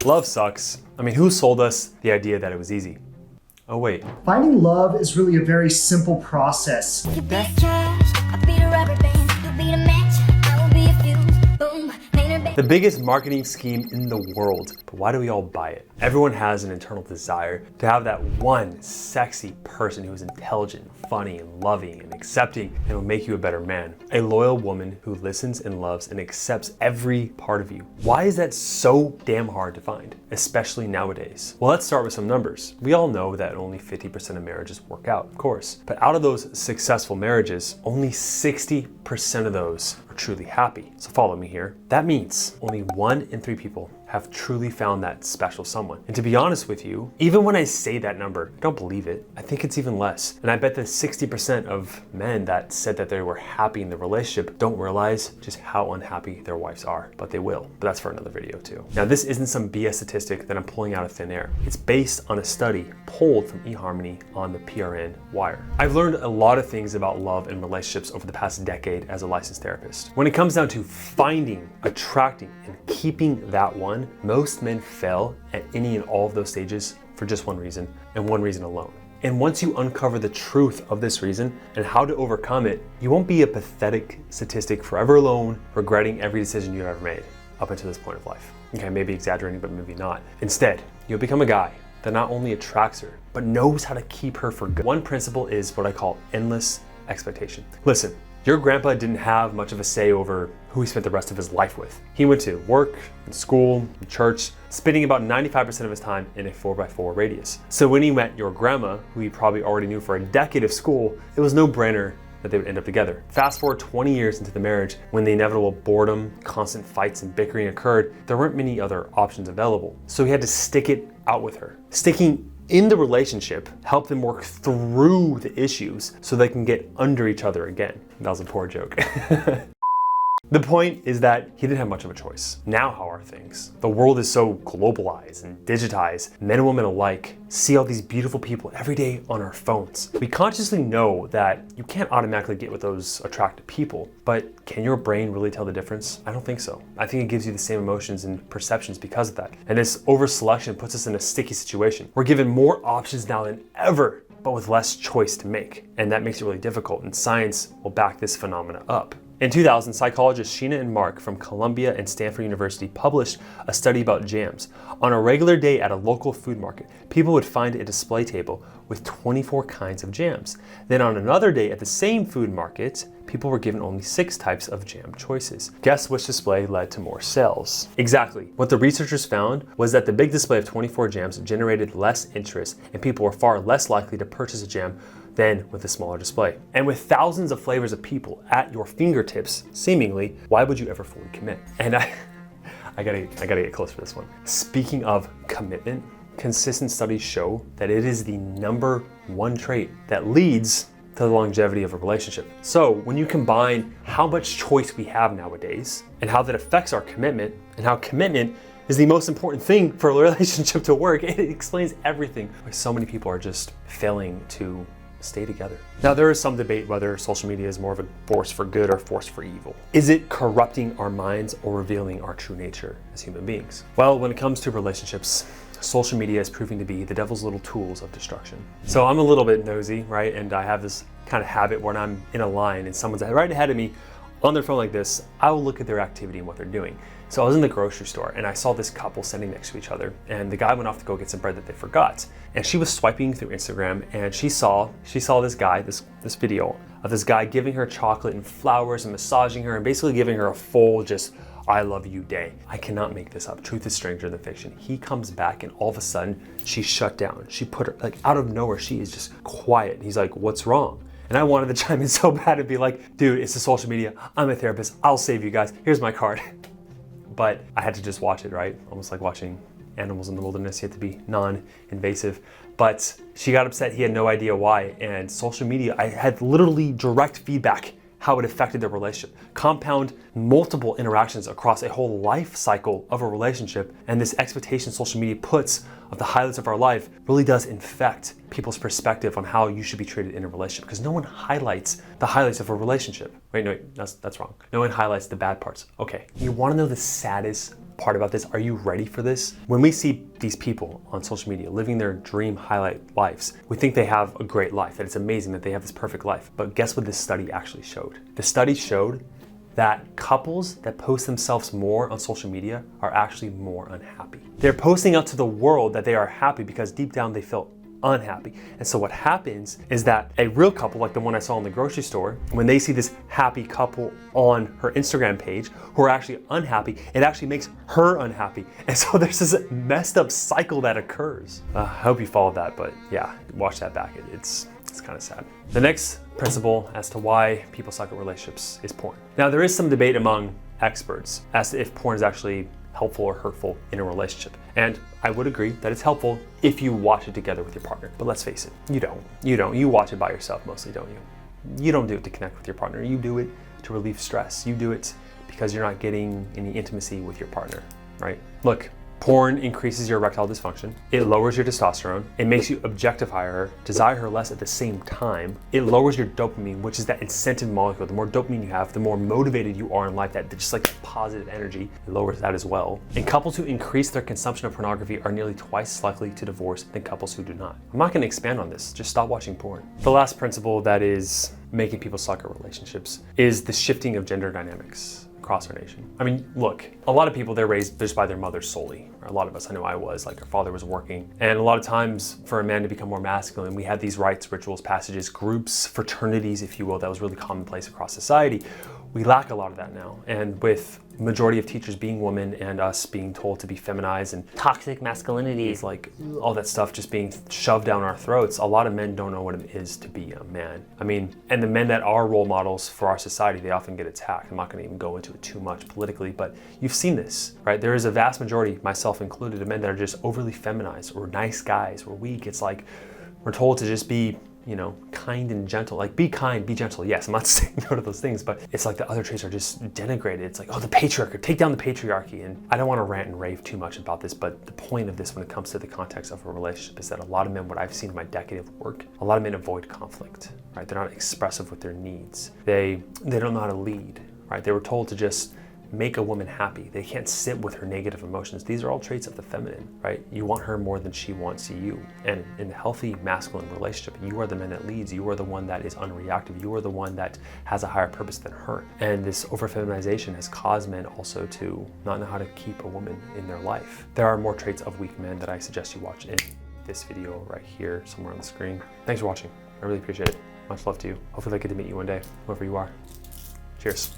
Love sucks. I mean, who sold us the idea that it was easy? Oh wait. Finding love is really a very simple process. You be a cash, I'll be a rubber band. You be the match, I will be a fuse. Boom, painter band. The biggest marketing scheme in the world, but why do we all buy it? Everyone has an internal desire to have that one sexy person who is intelligent, funny, and loving, and accepting, and will make you a better man. A loyal woman who listens and loves and accepts every part of you. Why is that so damn hard to find, especially nowadays? Well, let's start with some numbers. We all know that only 50% of marriages work out, of course, but out of those successful marriages, only 60% of those are truly happy. So follow me here. That means only 1 in 3 people have truly found that special someone. And to be honest with you, even when I say that number, I don't believe it. I think it's even less. And I bet that 60% of men that said that they were happy in the relationship don't realize just how unhappy their wives are, but they will. But that's for another video too. Now, this isn't some BS statistic that I'm pulling out of thin air. It's based on a study pulled from eHarmony on the PRN Wire. I've learned a lot of things about love and relationships over the past decade as a licensed therapist. When it comes down to finding, attracting, and keeping that one, most men fail at any and all of those stages for just one reason, and one reason alone. And once you uncover the truth of this reason and how to overcome it, you won't be a pathetic statistic forever alone, regretting every decision you've ever made up until this point of life. Okay, maybe exaggerating, but maybe not. Instead, you'll become a guy that not only attracts her, but knows how to keep her for good. One principle is what I call endless expectation. Listen, your grandpa didn't have much of a say over who he spent the rest of his life with. He went to work, and school, and church, spending about 95% of his time in a 4x4 radius. So when he met your grandma, who he probably already knew for a decade of school, it was no brainer that they would end up together. Fast forward 20 years into the marriage, when the inevitable boredom, constant fights, and bickering occurred, there weren't many other options available. So he had to stick it out with her. Sticking in the relationship helped them work through the issues so they can get under each other again. That was a poor joke. The point is that he didn't have much of a choice. Now how are things? The world is so globalized and digitized. Men and women alike see all these beautiful people every day on our phones. We consciously know that you can't automatically get with those attractive people, but can your brain really tell the difference? I don't think so. I think it gives you the same emotions and perceptions because of that. And this over-selection puts us in a sticky situation. We're given more options now than ever, but with less choice to make. And that makes it really difficult, and science will back this phenomena up. In 2000, psychologists Sheena and Mark from Columbia and Stanford University published a study about jams. On a regular day at a local food market, people would find a display table with 24 kinds of jams. Then on another day at the same food market, people were given only 6 types of jam choices. Guess which display led to more sales? Exactly. What the researchers found was that the big display of 24 jams generated less interest, and people were far less likely to purchase a jam than with a smaller display. And with thousands of flavors of people at your fingertips, seemingly, why would you ever fully commit? And I gotta get close for this one. Speaking of commitment, consistent studies show that it is the #1 trait that leads to the longevity of a relationship. So when you combine how much choice we have nowadays and how that affects our commitment, and how commitment is the most important thing for a relationship to work, it explains everything why so many people are just failing to stay together. Now, there is some debate whether social media is more of a force for good or force for evil. Is it corrupting our minds or revealing our true nature as human beings? Well, when it comes to relationships, social media is proving to be the devil's little tools of destruction. So I'm a little bit nosy, right? And I have this kind of habit when I'm in a line and someone's right ahead of me on their phone like this, I will look at their activity and what they're doing. So I was in the grocery store and I saw this couple sitting next to each other, and the guy went off to go get some bread that they forgot. And she was swiping through Instagram, and she saw this guy, this video of this guy giving her chocolate and flowers and massaging her and basically giving her a full just I love you day. I cannot make this up. Truth is stranger than fiction. He comes back and all of a sudden she's shut down. She put her, like, out of nowhere, she is just quiet. And he's like, what's wrong? And I wanted to chime in so bad and be like, dude, it's the social media. I'm a therapist. I'll save you guys. Here's my card. But I had to just watch it, right? Almost like watching animals in the wilderness. You have to be non-invasive. But she got upset. He had no idea why. And social media, I had literally direct feedback how it affected their relationship. Compound multiple interactions across a whole life cycle of a relationship, and this expectation social media puts of the highlights of our life really does infect people's perspective on how you should be treated in a relationship, because no one highlights the highlights of a relationship. Wait, no, that's wrong. No one highlights the bad parts. Okay, you wanna know the saddest part about this. Are you ready for this? When we see these people on social media living their dream highlight lives, we think they have a great life, that it's amazing that they have this perfect life. But guess what this study actually showed? The study showed that couples that post themselves more on social media are actually more unhappy. They're posting out to the world that they are happy because deep down they feel unhappy. And so what happens is that a real couple, like the one I saw in the grocery store, when they see this happy couple on her Instagram page who are actually unhappy, it actually makes her unhappy. And so there's this messed up cycle that occurs. I hope you followed that, but yeah, watch that back. It's kind of sad. The next principle as to why people suck at relationships is porn. Now, there is some debate among experts as to if porn is actually helpful or hurtful in a relationship. And I would agree that it's helpful if you watch it together with your partner. But let's face it, you don't. You watch it by yourself mostly, don't you? You don't do it to connect with your partner. You do it to relieve stress. You do it because you're not getting any intimacy with your partner, right? Look, porn increases your erectile dysfunction. It lowers your testosterone. It makes you objectify her, desire her less at the same time. It lowers your dopamine, which is that incentive molecule. The more dopamine you have, the more motivated you are in life, that just like positive energy, it lowers that as well. And couples who increase their consumption of pornography are nearly twice likely to divorce than couples who do not. I'm not gonna expand on this, just stop watching porn. The last principle that is making people suck at relationships is the shifting of gender dynamics across our nation. I mean, look, a lot of people, they're raised just by their mothers solely. A lot of us, I know I was, like our father was working. And a lot of times for a man to become more masculine, we had these rites, rituals, passages, groups, fraternities, if you will, that was really commonplace across society. We lack a lot of that now. And with majority of teachers being women and us being told to be feminized and toxic masculinity, is like all that stuff just being shoved down our throats, a lot of men don't know what it is to be a man. I mean, and the men that are role models for our society, they often get attacked. I'm not gonna even go into it too much politically, but you've seen this, right? There is a vast majority, myself included, of men that are just overly feminized or nice guys or weak. It's like we're told to just be, you know, kind and gentle. Like, be kind, be gentle. Yes, I'm not saying no to those things, but it's like the other traits are just denigrated. It's like, oh, the patriarchy, take down the patriarchy. And I don't want to rant and rave too much about this, but the point of this when it comes to the context of a relationship is that a lot of men, what I've seen in my decade of work, a lot of men avoid conflict, right? They're not expressive with their needs. They don't know how to lead, right? They were told to just make a woman happy. They can't sit with her negative emotions. These are all traits of the feminine, right? You want her more than she wants you. And in a healthy masculine relationship, you are the man that leads. You are the one that is unreactive. You are the one that has a higher purpose than her. And this over-feminization has caused men also to not know how to keep a woman in their life. There are more traits of weak men that I suggest you watch in this video right here, somewhere on the screen. Thanks for watching. I really appreciate it. Much love to you. Hopefully I get to meet you one day, whoever you are. Cheers.